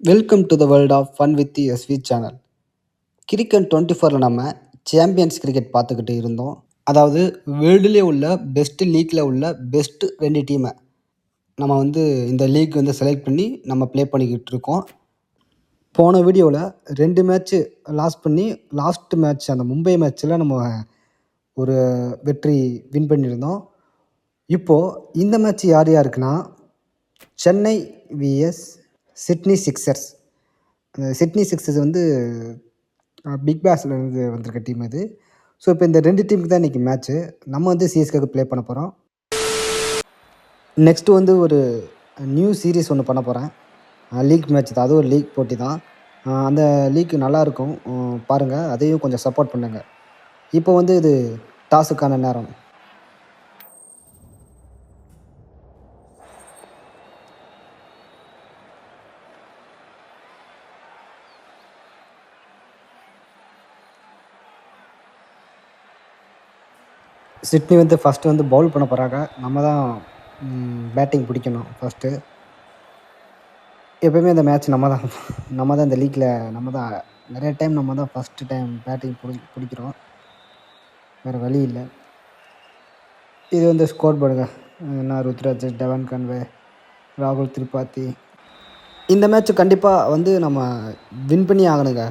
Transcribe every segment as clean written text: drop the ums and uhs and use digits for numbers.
Welcome to the world of fun with SV channel. Cricket 24ல் நம்ம champions cricket பார்த்துக்கிட்டு இருந்தோம். அதாவது வேர்ல்டுலேயே உள்ள பெஸ்ட் லீக்கில் உள்ள பெஸ்ட் 2 டீமை நம்ம இந்த லீக் செலக்ட் பண்ணி நம்ம ப்ளே பண்ணிக்கிட்டு இருக்கோம். போன வீடியோவில் 2 மேட்ச்சு லாஸ்ட் மேட்ச் அந்த மும்பை மேட்ச்சில் நம்ம ஒரு வெற்றி வின் பண்ணியிருந்தோம். இப்போது இந்த மேட்ச் யார் யாருக்குன்னா Chennai vs Sydney Sixers. Sydney Sixers Big பேஷ்லேருந்து வந்திருக்க டீம் இது. ஸோ இப்போ இந்த 2 டீமுக்கு தான் இன்றைக்கி மேட்ச்சு. நம்ம சிஎஸ்கேக்கு ப்ளே பண்ண போகிறோம். நெக்ஸ்ட்டு ஒரு நியூ சீரீஸ் ஒன்று பண்ண போகிறேன். லீக் மேட்ச் தான், அதுவும் ஒரு லீக் போட்டி தான். அந்த லீக் நல்லாயிருக்கும், பாருங்கள், அதையும் கொஞ்சம் சப்போர்ட் பண்ணுங்கள். இப்போ இது டாஸுக்கான நேரம். சிட்னி ஃபஸ்ட்டு பவுல் பண்ண போகிறாங்க. நம்ம தான் பேட்டிங் பிடிக்கணும் ஃபஸ்ட்டு. எப்போயுமே இந்த மேட்ச் நம்ம தான் இந்த லீக்கில் நம்ம தான் நிறைய டைம் நம்ம தான் ஃபஸ்ட்டு டைம் பேட்டிங் பிடிக்கிறோம். வேறு வழி இல்லை. இது ஸ்கோர் போர்டுங்க. நான் ருத்ராஜ், டெவன் கன்வே, ராகுல் திரிபாதி. இந்த மேட்ச் கண்டிப்பாக நம்ம வின் பண்ணி ஆகணுங்க.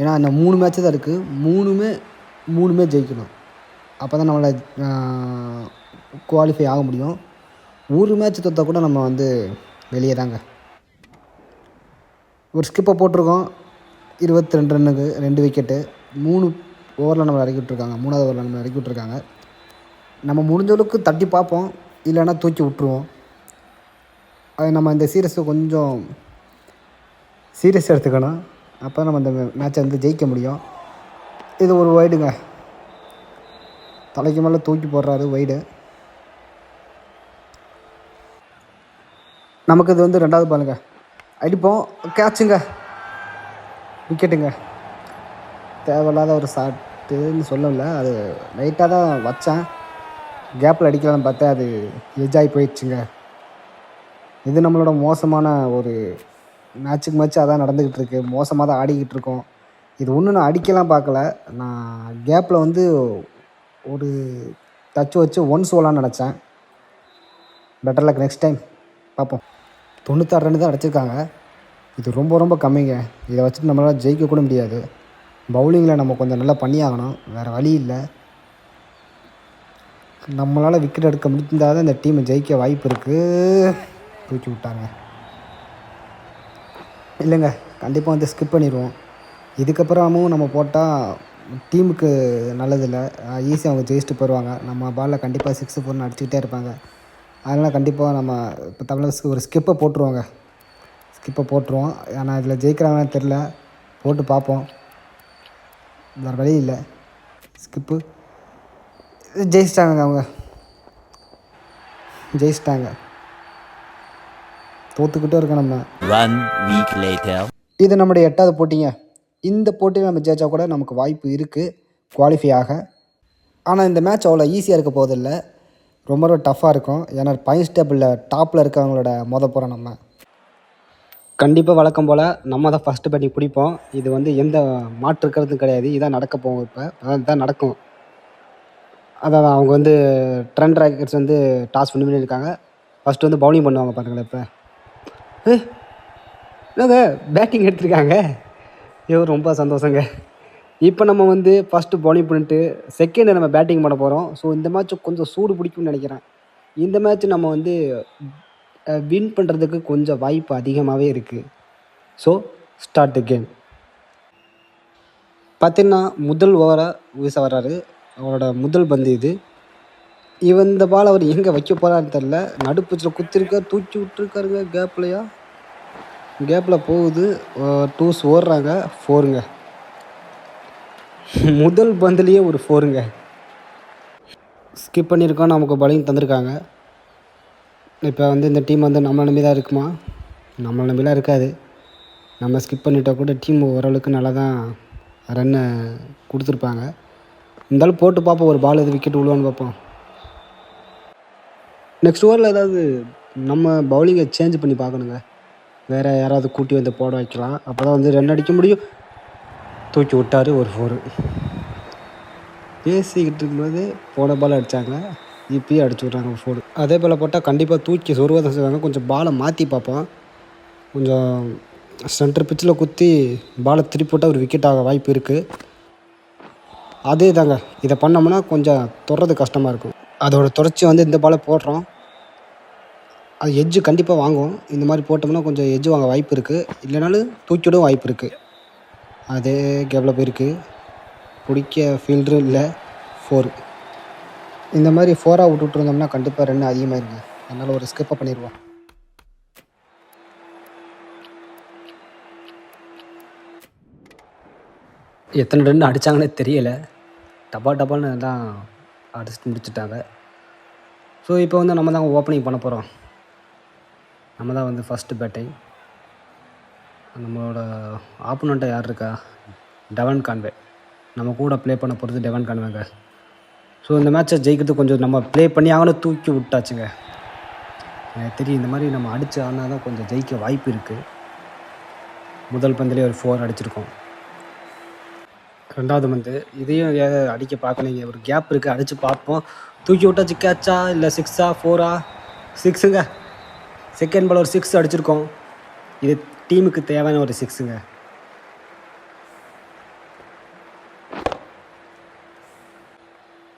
ஏன்னா இந்த 3 மேட்ச்சு தான் இருக்குது. மூணுமே ஜெயிக்கணும். அப்போ தான் நம்மளை குவாலிஃபை ஆக முடியும். ஒரு மேட்ச் தோற்றா கூட நம்ம வெளியே தாங்க. ஒரு ஸ்கிப்பை போட்டிருக்கோம். 22 ரன்னுக்கு 2 விக்கெட்டு. 3 ஓவரில் நம்ம இறக்கி விட்ருக்காங்க. 3வது ஓவரில் நம்ம இறக்கி விட்ருக்காங்க. நம்ம முடிஞ்சளவுக்கு தட்டி பார்ப்போம், இல்லைன்னா தூக்கி விட்ருவோம். அது நம்ம இந்த சீரியஸை கொஞ்சம் சீரியஸ் எடுத்துக்கணும். அப்போ நம்ம இந்த மேட்சை ஜெயிக்க முடியும். இது ஒரு வைடுங்க, தலைக்கு மேலே தூக்கி போடுறாரு வைடு. நமக்கு இது 2வது பாலுங்க, அடிப்போம், கேட்சுங்க, விக்கெட்டுங்க. தேவையில்லாத ஒரு ஷாட்டுன்னு சொல்லலை, அது லைட்டாக தான் வச்சேன். கேப்பில் அடிக்கலான்னு பார்த்தா அது எஜ்ஜாகி போயிடுச்சுங்க. இது நம்மளோட மோசமான ஒரு மேட்சுக்கு மேட்ச் அதான் நடந்துக்கிட்டு இருக்கு. மோசமாக தான் ஆடிக்கிட்டு இருக்கோம். இது ஒன்றும் நான் அடிக்கலாம் பார்க்கல. நான் கேப்பில் ஒரு டச் வச்சு ஒன்ஸ் ஓலான்னு நினச்சேன். பெட்டர் லக் நெக்ஸ்ட் டைம் பார்ப்போம். 96 ரன் தான் அடிச்சிருக்காங்க. இது ரொம்ப ரொம்ப கம்மிங்க. இதை வச்சுட்டு நம்மளால் ஜெயிக்க கூட முடியாது. பவுலிங்கில் நம்ம கொஞ்சம் நல்லா பண்ணி ஆகணும், வேறு வழி இல்லை. நம்மளால் விக்கெட் எடுக்க முடிந்தால் தான் இந்த டீமை ஜெயிக்க வாய்ப்பு இருக்குது. தூக்கி விட்டாங்க. இல்லைங்க, கண்டிப்பாக ஸ்கிப் பண்ணிடுவோம். இதுக்கப்புறமும் நம்ம போட்டால் டீமுக்கு நல்லதில்லை. ஈஸியாக அவங்க ஜெயிச்சுட்டு போயிடுவாங்க. நம்ம பாலில் கண்டிப்பாக 6 4 அடிச்சுக்கிட்டே இருப்பாங்க. அதனால் கண்டிப்பாக நம்ம இப்போ தமிழகத்துக்கு ஒரு ஸ்கிப்பை போட்டுருவோம். ஆனால் இதில் ஜெயிக்கிறாங்கன்னு தெரில, போட்டு பார்ப்போம். வேறு வழி இல்லை. ஸ்கிப்பு ஜெயிச்சிட்டாங்க. அவங்க ஜெயிச்சிட்டாங்க. தோற்றுக்கிட்டே இருக்கோம் நம்ம. 1 week later. இது நம்முடைய 8வது போட்டிங்க. இந்த போட்டியில் நம்ம ஜெயிச்சா கூட நமக்கு வாய்ப்பு இருக்குது குவாலிஃபை ஆக. ஆனால் இந்த மேட்ச் அவ்வளோ ஈஸியாக இருக்க போதில்லை, ரொம்ப ரொம்ப டஃப்பாக இருக்கும். ஏன்னா பாயிண்ட்ஸ் டேபிளில் டாப்பில் இருக்கவங்களோட போகிறோம். நம்ம கண்டிப்பாக வழக்கம் போல் நம்ம தான் ஃபஸ்ட்டு பேட்டிங் பிடிப்போம். இது எந்த மாற்று இருக்கிறதும் கிடையாது. இதான் நடக்க போகும். இப்போ அதுதான் நடக்கும். அதான் அவங்க ட்ரெண்ட் ராக்கெட்ஸ் டாஸ் வின் பண்ணியிருக்காங்க. ஃபஸ்ட்டு பவுலிங் பண்ணுவாங்க பாருங்களேன். இப்போ என்னங்க பேட்டிங் எடுத்திருக்காங்க. ரொம்ப சந்தோஷங்க. இப்போ நம்ம ஃபஸ்ட்டு பவுலிங் பண்ணிட்டு செகண்டு நம்ம பேட்டிங் பண்ண போகிறோம். ஸோ இந்த மேட்ச் கொஞ்சம் சூடு பிடிக்கும்னு நினைக்கிறேன். இந்த மேட்ச் நம்ம வின் பண்ணுறதுக்கு கொஞ்சம் வாய்ப்பு அதிகமாகவே இருக்குது. So start the game. பார்த்தீங்கன்னா முதல் ஓவராக வீச வர்றாரு. அவரோட முதல் பந்து இது. இந்த பால் அவர் எங்கே வைக்க போகிறான்னு தெரில. நடுப்பூச்சில் குத்திருக்கார், தூக்கி விட்டுருக்காருங்க. கேப்பில் போகுது. 2s ஓடுறாங்க. 4ங்க. முதல் பந்துலேயே ஒரு 4ங்க. ஸ்கிப் பண்ணியிருக்கோம். நமக்கு பவுலிங் தந்திருக்காங்க. இப்போ இந்த டீம் நம்மளை நம்பி தான் இருக்குமா? நம்மளை நம்பிலாம் இருக்காது. நம்ம ஸ்கிப் பண்ணிட்டால் கூட டீம் ஓரளவுக்கு நல்லா தான் ரன்னை கொடுத்துருப்பாங்க. இருந்தாலும் போட்டு பார்ப்போம், ஒரு பால் எது விக்கெட் விழுவான்னு பார்ப்போம். நெக்ஸ்ட் ஓவரில் ஏதாவது நம்ம பவுலிங்கை சேஞ்ச் பண்ணி பார்க்கணுங்க. வேறு யாராவது கூட்டி வந்து போட வைக்கலாம். அப்போ தான் வந்து ரன் அடிக்க முடியும். தூக்கி விட்டார் ஒரு 4. பேசிக்கிட்டு இருக்கும்போது போன பால் அடித்தாங்க, இப்பயும் அடிச்சு விட்றாங்க ஒரு 4. அதே போல் போட்டால் கண்டிப்பாக தூக்கி சொருவ தான் செய்வாங்க. கொஞ்சம் பாலை மாற்றி பார்ப்போம். கொஞ்சம் சென்டர் பிச்சில் குத்தி பாலை திருப்பி போட்டால் ஒரு விக்கெட் ஆக வாய்ப்பு இருக்குது. அதே தாங்க, இதை பண்ணோம்னா கொஞ்சம் தொடுறது கஷ்டமாக இருக்கும். அதோட தொடர்ச்சி வந்து இந்த பாலை போடுறோம், அது எட்ஜு கண்டிப்பாக வாங்கும். இந்த மாதிரி போட்டோம்னா கொஞ்சம் எட்ஜு வாங்க வாய்ப்பு இருக்குது. இல்லைனாலும் தூக்கிவிடவும் வாய்ப்பு இருக்குது. அதே கேப்பில் போயிருக்கு, பிடிக்க ஃபீல்டரும் இல்லை, 4. இந்த மாதிரி 4ஆக விட்டுருந்தோம்னா கண்டிப்பாக ரன் அதிகமாக இருக்குது. அதனால் ஒரு ஸ்கிப்பை பண்ணிடுவோம். எத்தனை ரன் அடித்தாங்கன்னே தெரியலை. டபால்னு எல்லாம் அடிச்சுட்டு முடிச்சுட்டாங்க. ஸோ இப்போ வந்து நம்ம தான் ஓப்பனிங் பண்ண போகிறோம். நம்ம தான் வந்து ஃபஸ்ட்டு பேட்டிங். நம்மளோட ஆப்போனண்ட்டாக யார் இருக்கா? டெவன் கான்வே. நம்ம கூட ப்ளே பண்ண போகிறது டெவன் கான்வேங்க. ஸோ இந்த மேட்சை ஜெயிக்கிறதுக்கு கொஞ்சம் நம்ம ப்ளே பண்ணி ஆகணும். தூக்கி விட்டாச்சுங்க. எனக்கு தெரியும் இந்த மாதிரி நம்ம அடித்து ஆனால் தான் கொஞ்சம் ஜெயிக்க வாய்ப்பு இருக்குது. முதல் பந்திலே ஒரு 4 அடிச்சிருக்கோம். 2வது பந்து இதையும் அடிக்க பார்க்கணுங்க. ஒரு கேப் இருக்குது, அடித்து பார்ப்போம். தூக்கி விட்டாச்சு. கேட்சா இல்லை 6ஆ 4ஆ? 6ங்க. செகண்ட் பால் ஒரு 6 அடிச்சிருக்கோம். இது டீமுக்கு தேவையான ஒரு 6ங்க.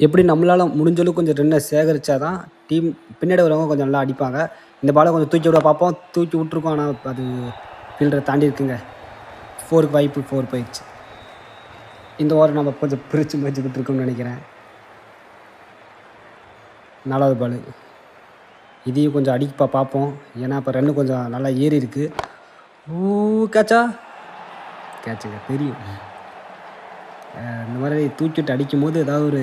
எப்படி நம்மளால் முடிஞ்சளவுக்கு கொஞ்சம் ரன்னை சேகரித்தா தான் டீம் பின்னாடி வரவங்க கொஞ்சம் நல்லா அடிப்பாங்க. இந்த பாலை கொஞ்சம் தூக்கி விட பார்ப்போம். தூக்கி விட்ருக்கோம், ஆனால் அது ஃபீல்டரை தாண்டி இருக்குங்க. 4க்கு வாய்ப்பு, 4 போயிடுச்சு. இந்த ஓவர் நம்ம கொஞ்சம் பிரித்து மேய்ச்சிக்கிட்டு இருக்கோம்னு நினைக்கிறேன். 4வது பால் இதையும் கொஞ்சம் அடிக்க பார்ப்போம். ஏன்னா இப்போ ரன்னு கொஞ்சம் நல்லா ஏறி இருக்குது. கேட்சா? கேட்சுங்க, தெரியும். இந்த மாதிரி தூக்கிட்டு அடிக்கும் போது ஏதாவது ஒரு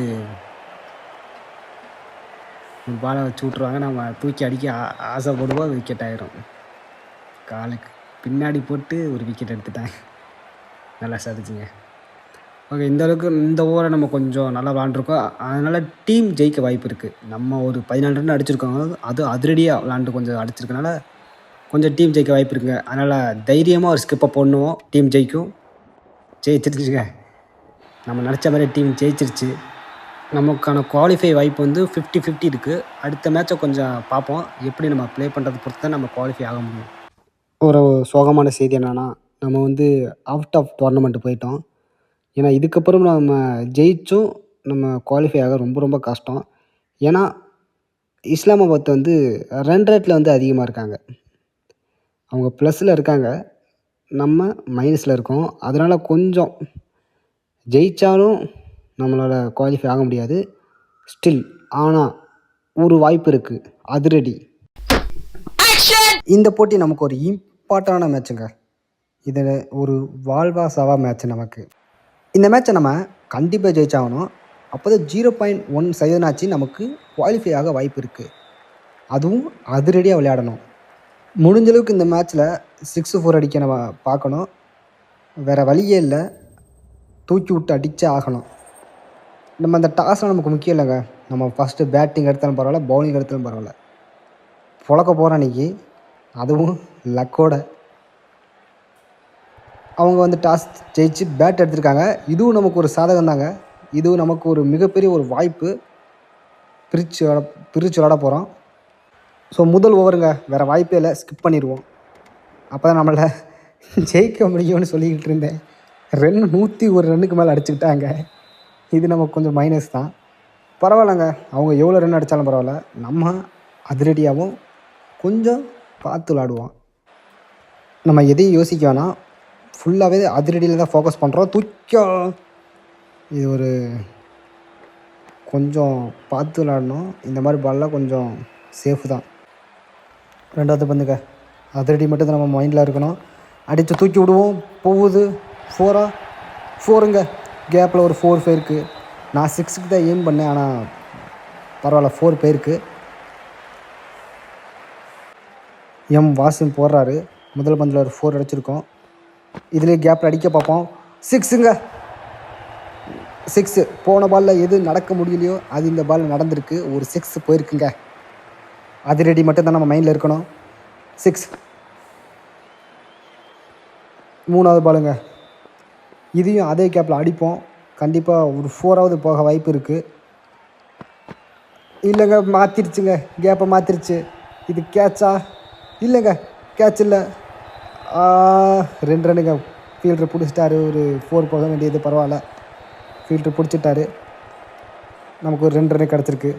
பாலை வச்சு விட்ருவாங்க. நம்ம தூக்கி அடிக்க ஆசைப்படுவோம், விக்கெட் ஆகிரும். காலுக்கு பின்னாடி போட்டு ஒரு விக்கெட் எடுத்துட்டாங்க. நல்லா சாதிச்சுங்க. ஓகே, இந்த அளவுக்கு இந்த ஓவரை நம்ம கொஞ்சம் நல்லா விளாண்டுருக்கோம். அதனால் டீம் ஜெயிக்க வாய்ப்பு இருக்குது. நம்ம ஒரு 14 ரன் அடிச்சிருக்கோம். அது அதிரடியாக விளாண்டு கொஞ்சம் அடிச்சிருக்கனால கொஞ்சம் டீம் ஜெயிக்க வாய்ப்பு இருக்குங்க. அதனால் தைரியமாக ஒரு ஸ்கிப்பை போடணும். டீம் ஜெயிக்கும். ஜெயிச்சிருச்சுங்க. நம்ம நினச்ச மாதிரி டீம் ஜெயிச்சிருச்சு. நமக்கான குவாலிஃபை வாய்ப்பு வந்து 50-50 இருக்குது. அடுத்த மேட்சை கொஞ்சம் பார்ப்போம். எப்படி நம்ம ப்ளே பண்ணுறது பொறுத்து தான் நம்ம குவாலிஃபை ஆக முடியும். ஒரு சோகமான செய்தி என்னென்னா, நம்ம வந்து அவுட் ஆஃப் டோர்னமெண்ட் போயிட்டோம். ஏன்னா இதுக்கப்புறம் நம்ம ஜெயிச்சும் நம்ம குவாலிஃபை ஆக ரொம்ப ரொம்ப கஷ்டம். ஏன்னா இஸ்லாமாபாத் வந்து ரன் ரேட்டில் வந்து அதிகமாக இருக்காங்க. அவங்க ப்ளஸில் இருக்காங்க, நம்ம மைனஸில் இருக்கோம். அதனால் கொஞ்சம் ஜெயித்தாலும் நம்மளால் குவாலிஃபை ஆக முடியாது. ஸ்டில் ஆனால் ஒரு வாய்ப்பு இருக்குது, அதிரடி. இந்த போட்டி நமக்கு ஒரு இம்பார்ட்டண்டான மேட்சுங்க. இது ஒரு வாழ்வா சாவா மேட்ச் நமக்கு. இந்த மேட்சை நம்ம கண்டிப்பாக ஜெயிச்சாகணும். அப்போ தான் 0.1% நமக்கு குவாலிஃபை ஆக வாய்ப்பு இருக்குது. அதுவும் அதிரடியாக விளையாடணும். முடிஞ்சளவுக்கு இந்த மேட்ச்சில் 6-4 அடிக்க நம்ம பார்க்கணும். வேறு வழியே இல்லை, தூக்கி விட்டு அடித்தே ஆகணும். நம்ம அந்த டாஸ்லாம் நமக்கு முக்கியம் இல்லைங்க. நம்ம ஃபஸ்ட்டு பேட்டிங் எடுத்தாலும் பரவாயில்ல, பவுலிங் எடுத்தாலும் பரவாயில்ல, பொழக்க போகிறோம் அன்றைக்கி. அதுவும் லக்கோட. அவங்க வந்து டாஸ் ஜெயிச்சு பேட் எடுத்திருக்காங்க. இதுவும் நமக்கு ஒரு சாதகம் தாங்க. இதுவும் நமக்கு ஒரு மிகப்பெரிய ஒரு வாய்ப்பு. பிரித்து விளாட போகிறோம். ஸோ முதல் ஓவருங்க, வேறு வாய்ப்பே இல்லை, ஸ்கிப் பண்ணிடுவோம். அப்போ தான் நம்மளை ஜெயிக்க முடியும்னு சொல்லிக்கிட்டு இருந்தேன். 101 ரன்னுக்கு மேலே அடிச்சுக்கிட்டாங்க. இது நமக்கு கொஞ்சம் மைனஸ் தான். பரவாயில்லைங்க, அவங்க எவ்வளோ ரன் அடித்தாலும் பரவாயில்ல. நம்ம அதிரடியாகவும் கொஞ்சம் பார்த்து விளாடுவோம். நம்ம எதையும் யோசிக்க வேணாம், ஃபுல்லாகவே அதிரடியில் தான் ஃபோக்கஸ் பண்ணுறோம். இது ஒரு கொஞ்சம் பார்த்து விளாடணும். இந்த மாதிரி பால்லாம் கொஞ்சம் சேஃபு தான். 2வது பந்துங்க, அதிரடி மட்டும் தான் நம்ம மைண்டில் இருக்கணும். அடித்து தூக்கி விடுவோம். போகுது. 4ங்க. கேப்பில் ஒரு 4 போயிருக்கு. நான் 6க்கு தான் எய்ம் பண்ணேன், ஆனால் பரவாயில்ல, 4 போயிருக்கு. வாசன் போடுறாரு. முதல் பந்தில் ஒரு 4 அடிச்சிருக்கோம். இதுலேயே கேப்பில் அடிக்க பார்ப்போம். 6ங்க. 6 போன பாலில் எது நடக்க முடியலையோ அது இந்த பாலில் நடந்திருக்கு. ஒரு 6 போயிருக்குங்க. அதிரடி மட்டும் தான் நம்ம மைண்டில் இருக்கணும். 6 3வது பாலுங்க. இதையும் அதே கேப்பில் அடிப்போம். கண்டிப்பாக ஒரு 4ஆவது போக வாய்ப்பு இருக்குது. இல்லைங்க, மாற்றிருச்சுங்க, கேப்பை மாற்றிருச்சு. இது கேட்சா? இல்லைங்க, கேட்ச் இல்லை. 2 ரன்னுங்க. ஃபீல்டர் பிடிச்சிட்டாரு. ஒரு 4 போக வேண்டியது, பரவாயில்ல. ஃபீல்டர் பிடிச்சிட்டாரு. நமக்கு ஒரு 2 ரன்னு கிடச்சிருக்கு.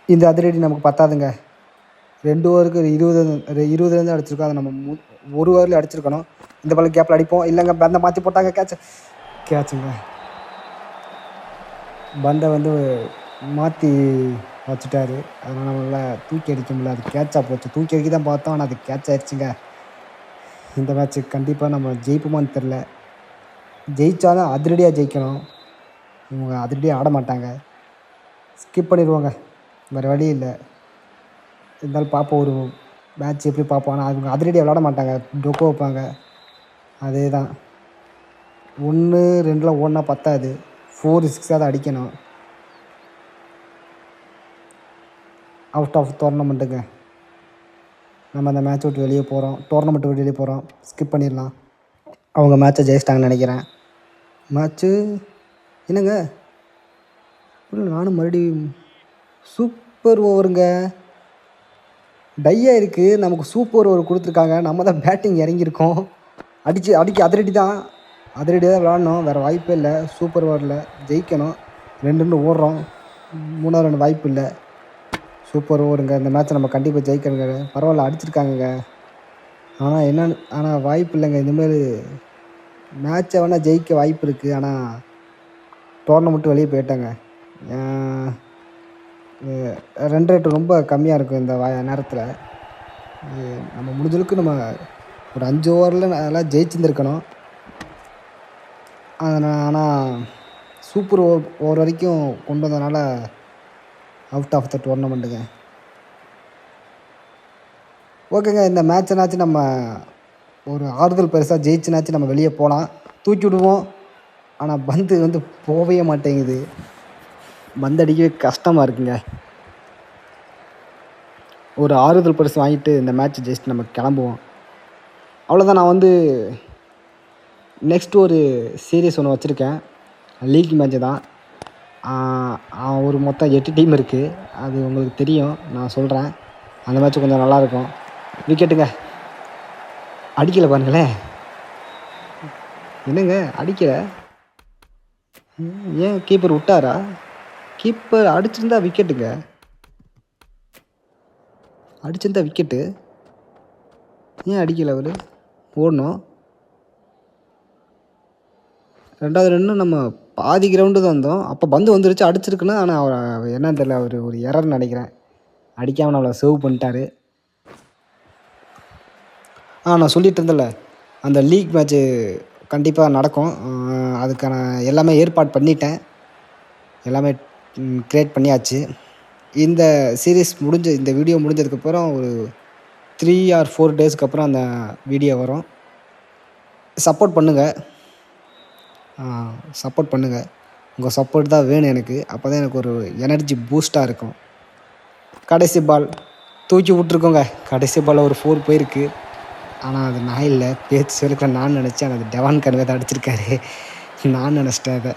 இந்த அதிரடி நமக்கு பத்தாதுங்க. 2 ஓவருக்கு 20 அடிச்சிருக்கோம். அதை நம்ம 1 ஓவரில் அடிச்சிருக்கணும். இந்த பால் கேப்பில் அடிப்போம். இல்லைங்க, பந்தை மாற்றி போட்டாங்க. கேட்சுங்க. பந்தை மாற்றி வச்சுட்டாரு. அதனால் நம்மளால் தூக்கி அடிக்க முடியல. அது கேட்சாக போச்சு. தூக்கி அடிக்க தான் பார்த்தோம், ஆனால் அது கேட்ச் ஆயிடுச்சுங்க. இந்த மேட்ச்சு கண்டிப்பாக நம்ம ஜெயிப்போமான்னு தெரில. ஜெயித்தாலும் அதிரடியாக ஜெயிக்கணும். இவங்க அதிரடியாக ஆட மாட்டாங்க. ஸ்கிப் பண்ணிடுவாங்க, வேறு வழி இல்லை. இருந்தாலும் பார்ப்போம், ஒரு மேட்ச் எப்படி பார்ப்போம். ஆனால் அவங்க அதிரடியாக விளாட மாட்டாங்க, டொக்கோ வைப்பாங்க. அதே தான். 1 2 ஓடினா பத்தாது, 4 6 அடிக்கணும். அவுட் ஆஃப் டோர்னமெண்ட்டுங்க. நம்ம அந்த மேட்ச் விட்டு வெளியே போகிறோம். டோர்னமெண்ட் விட்டு வெளியே போகிறோம். ஸ்கிப் பண்ணிடலாம். அவங்க மேட்ச்சை ஜெயிச்சிட்டாங்கன்னு நினைக்கிறேன். மேட்ச்சு என்னங்க, இல்லை நானும் மறுபடியும் சூப்பர் ஓவருங்க. டையாக இருக்குது. நமக்கு சூப்பர் ஓவர் கொடுத்துருக்காங்க. நம்ம தான் பேட்டிங் இறங்கியிருக்கோம். அடிக்க அதிரடி தான் விளாடணும், வேறு வாய்ப்பே இல்லை. சூப்பர் ஓவரில் ஜெயிக்கணும். 2 ரன் ஓடுறோம். 3வது ரன் வாய்ப்பு இல்லை. சூப்பர் ஓவருங்க. இந்த மேட்ச்சை நம்ம கண்டிப்பாக ஜெயிக்கணுங்க. பரவாயில்ல, அடிச்சிருக்காங்கங்க. ஆனால் வாய்ப்பு இல்லைங்க. இந்தமாரி மேட்ச்சை வேணால் ஜெயிக்க வாய்ப்பு இருக்குது. ஆனால் டோர்னமெண்ட்டு வெளியே போயிட்டாங்க. ரன் ரேட்டு ரொம்ப கம்மியாக இருக்கும் இந்த நேரத்தில். நம்ம முடிஞ்சளவுக்கு நம்ம ஒரு 5 ஓவரில் நல்லா ஜெயிச்சிருந்துருக்கணும். ஆனால் சூப்பர் ஓவர் வரைக்கும் கொண்டு வந்ததுனால அவுட் ஆஃப் த டோர்னமெண்ட்டுங்க. ஓகேங்க, இந்த மேட்சனாச்சும் நம்ம ஒரு ஆறுதல் பெருசாக ஜெயிச்சுனாச்சும் நம்ம வெளியே போகலாம். தூக்கி விடுவோம். ஆனால் பந்து போகவே மாட்டேங்குது. பந்து அடிக்கவே கஷ்டமாக இருக்குங்க. ஒரு ஆறுதல் பரிசு வாங்கிட்டு இந்த மேட்ச் ஜெயிச்சுட்டு நம்ம கிளம்புவோம். அவ்வளோதான். நான் நெக்ஸ்ட் ஒரு சீரீஸ் ஒன்று வச்சுருக்கேன். லீக் மேட்ச்சு தான். ஒரு மொத்தம் 8 டீம் இருக்குது. அது உங்களுக்கு தெரியும், நான் சொல்கிறேன். அந்த மேட்ச்சு கொஞ்சம் நல்லாயிருக்கும். விக்கெட்டுங்க, அடிக்கலை பாருங்களேன். என்னங்க அடிக்கலை? ஏன் கீப்பர் விட்டாரா? கீப்பர் அடிச்சிருந்தா விக்கெட்டுங்க. அடிச்சிருந்தா விக்கெட்டு. ஏன் அடிக்கலை அவர்? ஓடணும். 2வது ரன்னு நம்ம பாதி கிரவுண்டு தான் வந்தோம். அப்போ பந்து வந்துருச்சு, அடிச்சிருக்குன்னு. ஆனால் அவர் என்னன்னு தெரியல, அவர் ஒரு எரர்னு நினைக்கிறேன். அடிக்காமல் நம்மளை சேவ் பண்ணிட்டாரு. நான் சொல்லிட்டு இருந்தேன்ல, அந்த லீக் மேட்ச்சு கண்டிப்பாக நடக்கும். அதுக்கான எல்லாமே ஏற்பாடு பண்ணிட்டேன். எல்லாமே க்ரியேட் பண்ணியாச்சு. இந்த சீரீஸ் இந்த வீடியோ முடிஞ்சதுக்கப்புறம் ஒரு 3 or 4 டேஸ்க்கு அப்புறம் அந்த வீடியோ வரும். சப்போர்ட் பண்ணுங்கள். உங்கள் சப்போர்ட் தான் வேணும் எனக்கு. அப்போ தான் எனக்கு ஒரு எனர்ஜி பூஸ்ட்டாக இருக்கும். கடைசி பால் தூக்கி விட்ருக்கோங்க. கடைசி பால் ஒரு 4 போயிருக்கு. ஆனால் அது நான் இல்லை, பேச்சு சொல்லிக்க நான் நினச்சேன். ஆனால் அது டெவான் கன்வே தான் அடிச்சிருக்காரு. நான் நினச்சிட்டேன் அதை.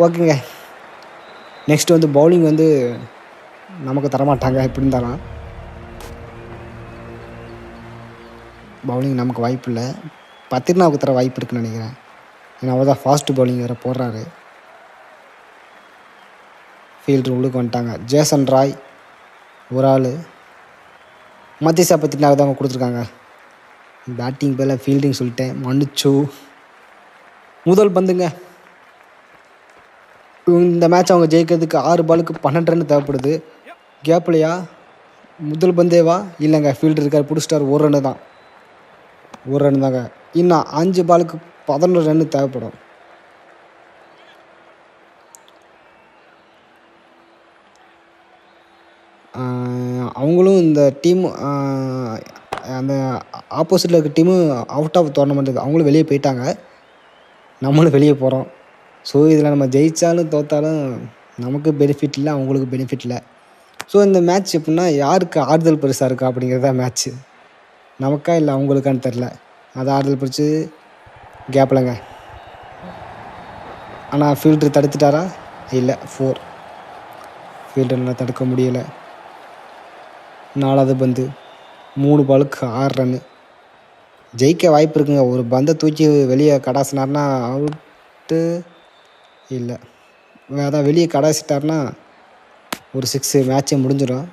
ஓகேங்க, நெக்ஸ்ட்டு பவுலிங் நமக்கு தரமாட்டாங்க. எப்படி இருந்தாலும் பவுலிங் நமக்கு வாய்ப்பு இல்லை. பத்திரனாவுக்கு தர வாய்ப்பு இருக்குன்னு நினைக்கிறேன். ஏன்னா அவர் தான் ஃபாஸ்ட்டு பவுலிங் வேறு போடுறாரு. ஃபீல்டர் உள்ளுக்கு வந்துட்டாங்க. ஜேசன் ராய் ஒரு ஆள். மத்தியசா பத்தினாக தான் அவங்க கொடுத்துருக்காங்க. பேட்டிங் பேல ஃபீல்டிங் சொல்லிட்டேன், மன்னிச்சு. முதல் பந்துங்க. இந்த மேட்ச் அவங்க ஜெயிக்கிறதுக்கு 6 பாலுக்கு 12 ரன் தேவைப்படுது. கேப்லையா? முதல் பந்தேவா? இல்லைங்க, ஃபீல்டர் இருக்கார், பிடிச்சிட்டார். 1 ரன்னு தான். 1 ரன் தாங்க. இன்னும் 5 பாலுக்கு 11 ரன்னு தேவைப்படும். அவங்களும் இந்த டீம் அந்த ஆப்போசிட்டில் இருக்க டீமு அவுட் ஆஃப் டோர்னமெண்ட், அவங்களும் வெளியே போயிட்டாங்க. நம்மளும் வெளியே போகிறோம். ஸோ இதில் நம்ம ஜெயித்தாலும் தோற்றாலும் நமக்கு பெனிஃபிட் இல்லை, அவங்களுக்கு பெனிஃபிட் இல்லை. ஸோ இந்த மேட்ச் எப்படின்னா யாருக்கு ஆறுதல் பெருசாக இருக்கா அப்படிங்கிறதா மேட்ச்சு. நமக்கா இல்லை அவங்களுக்கான்னு தெரில. அதை ஆறுதல் பிடிச்சி கேப்லங்க. ஆனால் ஃபீல்டர் தடுத்துட்டாரா? இல்லை, 4. ஃபீல்டர்னால் தடுக்க முடியலை. 4வது பந்து, 3 பாலுக்கு 6 ரன்னு. ஜெயிக்க வாய்ப்பு இருக்குங்க. ஒரு பந்தை தூக்கி வெளியே கடாசினார்னா அவுட்டு. இல்லை, அதான் வெளியே கடாசிட்டார்னா ஒரு 6 மேட்சே முடிஞ்சிடும்.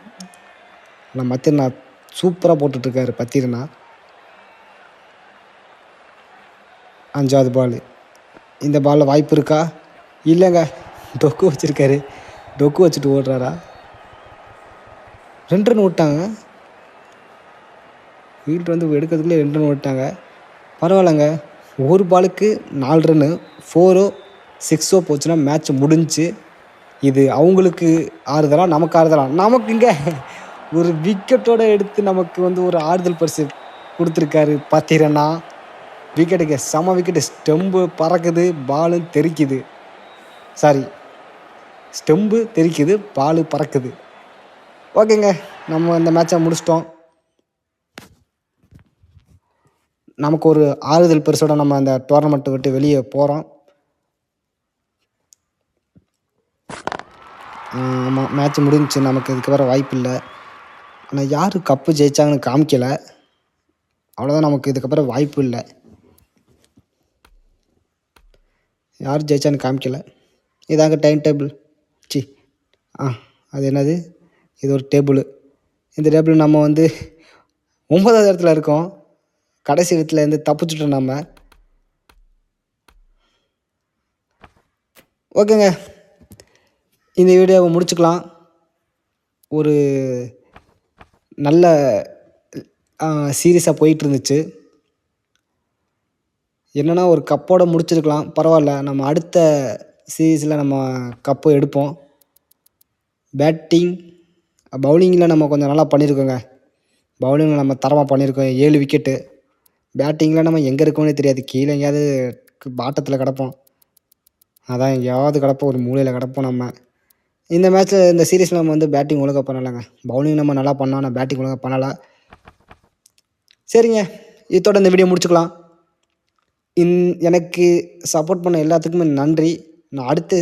ஆனால் மத்தியனா சூப்பராக போட்டுட்ருக்காரு பத்திரனா. 5வது பால். இந்த பாலில் வாய்ப்பு இருக்கா? இல்லைங்க, டொக்கு வச்சுருக்காரு. டொக்கு வச்சுட்டு ஓடுறாரா? 2 ரன் விட்டாங்க. ஃபீல்டு வந்து எடுக்கிறதுக்குள்ளே 2 ரன் விட்டாங்க. பரவாயில்லைங்க, ஒரு பாலுக்கு 4 ரன்னு. 4ஓ 6ஓ போச்சுன்னா மேட்ச் முடிஞ்சு. இது அவங்களுக்கு ஆறுதலா, நமக்கு ஆறுதலா? நமக்குங்க ஒரு விக்கெட்டோடு எடுத்து நமக்கு வந்து ஒரு ஆறுதல் பரிசு கொடுத்துருக்காரு பத்திரனா. விக்கெட்டுக்கு செம விக்கெட்டு. ஸ்டெம்பு பறக்குது, பாலும் தெறிக்குது. சாரி, ஸ்டெம்பு தெறிக்குது, பால் பறக்குது. ஓகேங்க, நம்ம இந்த மேட்சை முடிச்சிட்டோம். நமக்கு ஒரு ஆறுதல் பரிசோட நம்ம அந்த டோர்னமெண்ட்டை விட்டு வெளியே போகிறோம். ஆமாம், மேட்ச் முடிஞ்சிச்சு. நமக்கு இதுக்கு வர வாய்ப்பு இல்லை. ஆனால் யார் கப்பு ஜெயிச்சாங்கன்னு காமிக்கலை. அவ்வளோதான், நமக்கு இதுக்கப்புறம் வாய்ப்பு இல்லை. யார் ஜெயிச்சான்னு காமிக்கலை. இதாங்க டைம் டேபிள். அது என்னது? இது ஒரு டேபிள். இந்த டேபிள் நம்ம வந்து 9வது இடத்துல இருக்கோம். கடைசி இடத்துலேருந்து தப்பிச்சுட்டோம் நம்ம. ஓகேங்க, இந்த வீடியோவை முடிச்சுக்கலாம். ஒரு நல்ல சீரியஸாக போயிட்டு இருந்துச்சு. என்னென்னா ஒரு கப்போடு முடிச்சிருக்கலாம். பரவாயில்ல, நம்ம அடுத்த சீரீஸில் நம்ம கப்பு எடுப்போம். பவுலிங்கில் நம்ம கொஞ்சம் நல்லா பண்ணியிருக்கோங்க. பவுலிங்கில் நம்ம தரமாக பண்ணியிருக்கோம். 7 விக்கெட்டு. பேட்டிங்கில் நம்ம எங்கே இருக்கோன்னே தெரியாது. கீழே எங்கேயாவது பாட்டத்தில் கிடப்போம். அதான் எங்கேயாவது கிடப்போம், ஒரு மூலையில் கிடப்போம் நம்ம. இந்த மேட்ச்சில், இந்த சீரீஸில் நம்ம வந்து பேட்டிங் ஒழுங்காக பண்ணலைங்க. பவுலிங் நம்ம நல்லா பண்ணோம், ஆனால் பேட்டிங் ஒழுங்காக பண்ணலை. சரிங்க, இதோட இந்த வீடியோ முடிச்சுக்கலாம். எனக்கு சப்போர்ட் பண்ண எல்லாத்துக்குமே நன்றி. நான் அடுத்த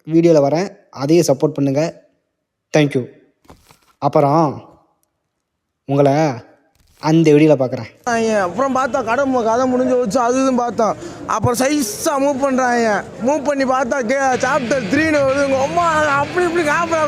வீடியோவில் வரேன், அதையும் சப்போர்ட் பண்ணுங்கள். தேங்க்யூ. அப்புறம் உங்களை அந்த வீடியோவில் பார்க்குறேன். அப்புறம் பார்த்தா கதை முடிஞ்சு வச்சு அது இதுன்னு பார்த்தோம். அப்புறம் சைஸாக மூவ் பண்ணுறாங்க. மூவ் பண்ணி பார்த்தா சாப்டர் 3ன்னு வருது. உங்கள் அம்மா அப்படி இப்படி காப்பா